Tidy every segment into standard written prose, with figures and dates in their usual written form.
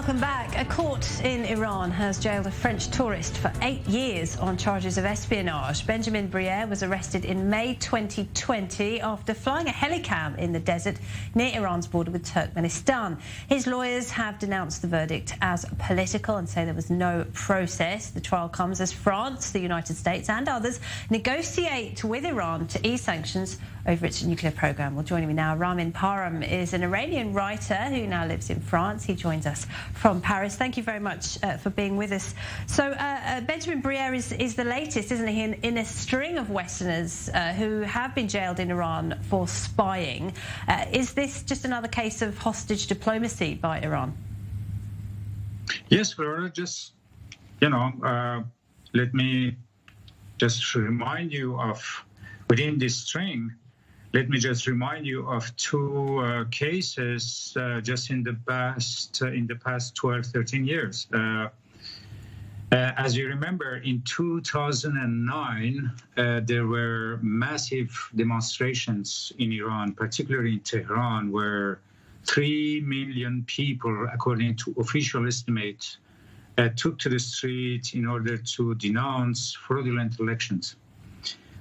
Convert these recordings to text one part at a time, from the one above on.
Welcome back. A court in Iran has jailed a French tourist for 8 years on charges of espionage. Benjamin Briere was arrested in May 2020 after flying a helicam in the desert near Iran's border with Turkmenistan. His lawyers have denounced the verdict as political and say there was no process. The trial comes as France, the United States and others negotiate with Iran to ease sanctions over its nuclear program. Well, joining me now, Ramin Parham is an Iranian writer who now lives in France. He joins us from Paris. Thank you very much for being with us. So Benjamin Briere is the latest, isn't he, in a string of Westerners who have been jailed in Iran for spying. Is this just another case of hostage diplomacy by Iran? Yes, Flora, just, let me just remind you of, within this string, let me just remind you of two cases just in the past 12, 13 years. As you remember, in 2009, there were massive demonstrations in Iran, particularly in Tehran, where 3 million people, according to official estimates, took to the street in order to denounce fraudulent elections.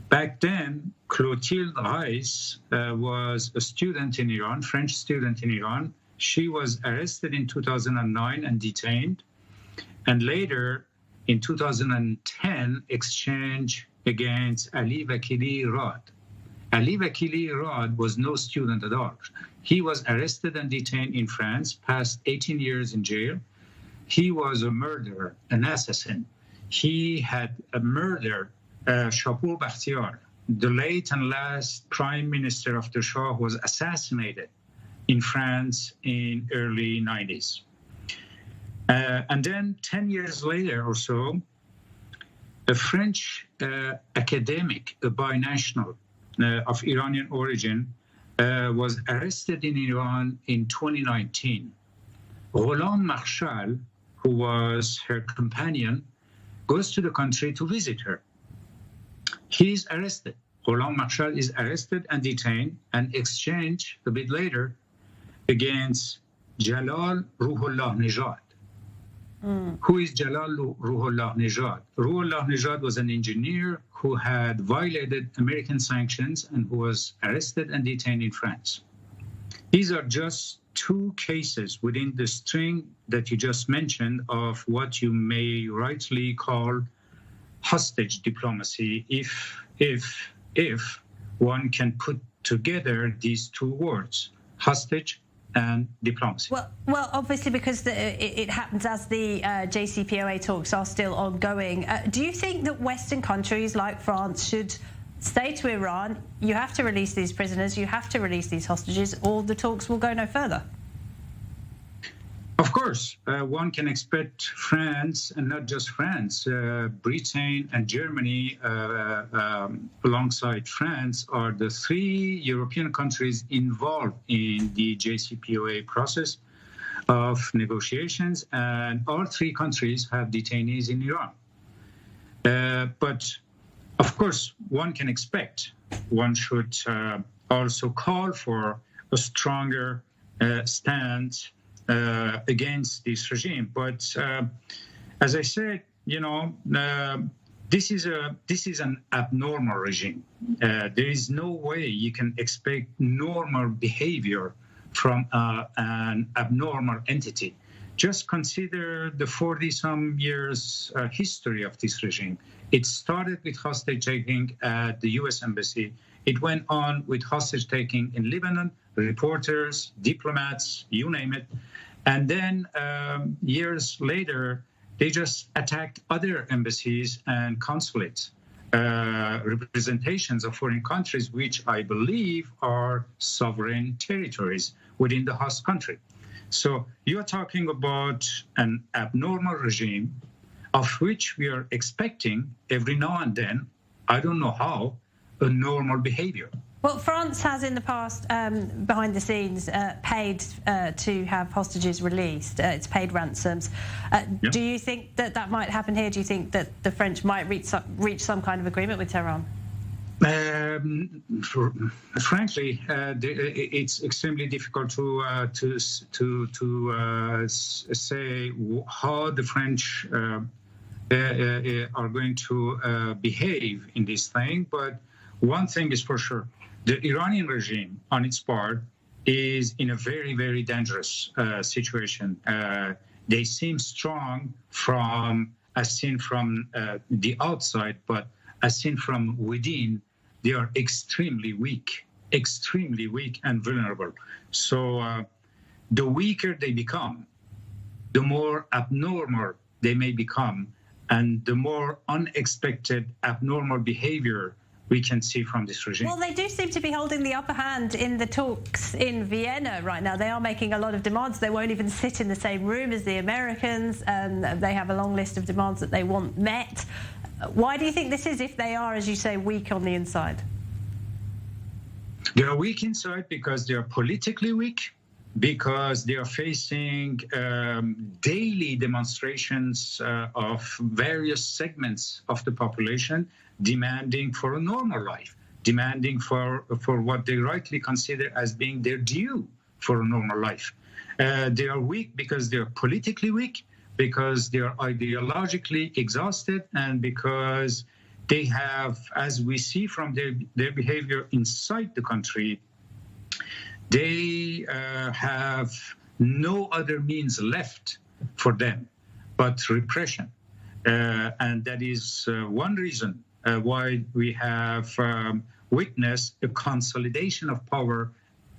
Back then, Clotilde Reiss was a student in Iran, French student in Iran. She was arrested in 2009 and detained, and later in 2010 exchanged against Ali Vakili Rad. Ali Vakili Rad was no student at all. He was arrested and detained in France, passed 18 years in jail. He was a murderer, an assassin. He had murdered Shapur Bakhtiar, the late and last prime minister of the Shah, was assassinated in France in early 90s. And then 10 years later or so, a French academic, a binational of Iranian origin, was arrested in Iran in 2019. Roland Marshall, who was her companion, goes to the country to visit her. He is arrested. Roland Marshall is arrested and detained and exchanged a bit later against Jalal Ruhollah Nejad. Who is Jalal Ruhollah Nejad? Ruhollah Nejad was an engineer who had violated American sanctions and who was arrested and detained in France. These are just two cases within the string that you just mentioned of what you may rightly call hostage diplomacy, if one can put together these two words, hostage and diplomacy. Well, obviously, because it happens as the JCPOA talks are still ongoing. Do you think that Western countries like France should say to Iran, you have to release these prisoners, you have to release these hostages, or the talks will go no further? Of course, one can expect France, and not just France, Britain and Germany, alongside France, are the 3 European countries involved in the JCPOA process of negotiations, and all 3 countries have detainees in Iran. But, of course, one can expect, one should also call for a stronger stance against this regime. But as I said, this is an abnormal regime. There is no way you can expect normal behavior from an abnormal entity. Just consider the 40-some years history of this regime. It started with hostage-taking at the U.S. Embassy. It went on with hostage-taking in Lebanon, reporters, diplomats, you name it. And then years later, they just attacked other embassies and consulates, representations of foreign countries, which I believe are sovereign territories within the host country. So you're talking about an abnormal regime of which we are expecting every now and then, I don't know how, a normal behavior. Well, France has in the past, behind the scenes, paid to have hostages released. It's paid ransoms. Yeah. Do you think that might happen here? Do you think that the French might reach some kind of agreement with Tehran? Frankly, it's extremely difficult to say how the French are going to behave in this thing. But one thing is for sure: the Iranian regime, on its part, is in a very, very dangerous situation. They seem strong as seen from the outside, but as seen from within, they are extremely weak and vulnerable. So the weaker they become, the more abnormal they may become, and the more unexpected abnormal behavior we can see from this regime. Well, they do seem to be holding the upper hand in the talks in Vienna right now. They are making a lot of demands. They won't even sit in the same room as the Americans, and they have a long list of demands that they want met. Why do you think this is, if they are, as you say, weak on the inside? They are weak inside because they are politically weak, because they are facing daily demonstrations of various segments of the population demanding for a normal life, demanding for what they rightly consider as being their due for a normal life. They are weak because they are politically weak, because they are ideologically exhausted, and because they have, as we see from their behavior inside the country, they have no other means left for them but repression. And that is one reason why we have witnessed a consolidation of power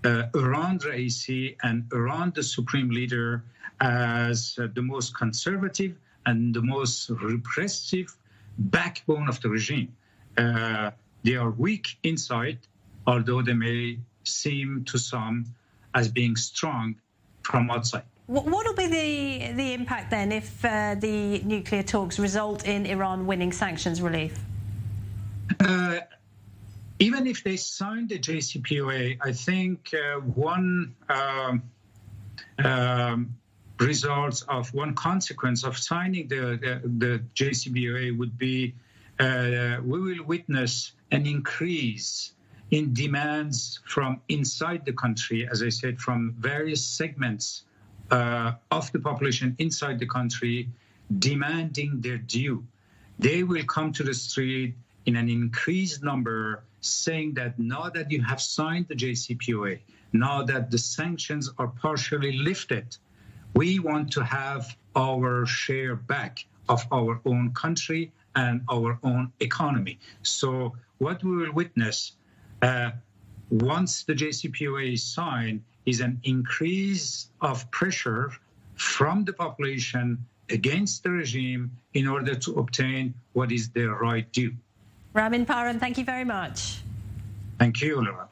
around Raisi and around the supreme leader as the most conservative and the most repressive backbone of the regime. They are weak inside, although they may seem to some as being strong from outside. What will be the impact then if the nuclear talks result in Iran winning sanctions relief? Even if they sign the JCPOA, I think one consequence of signing the JCPOA would be we will witness an increase in demands from inside the country, as I said, from various segments of the population inside the country, demanding their due. They will come to the street in an increased number, saying that now that you have signed the JCPOA, now that the sanctions are partially lifted, we want to have our share back of our own country and our own economy. So what we will witness once the JCPOA is signed is an increase of pressure from the population against the regime in order to obtain what is their right due. Ramin Parham, thank you very much. Thank you, Laura.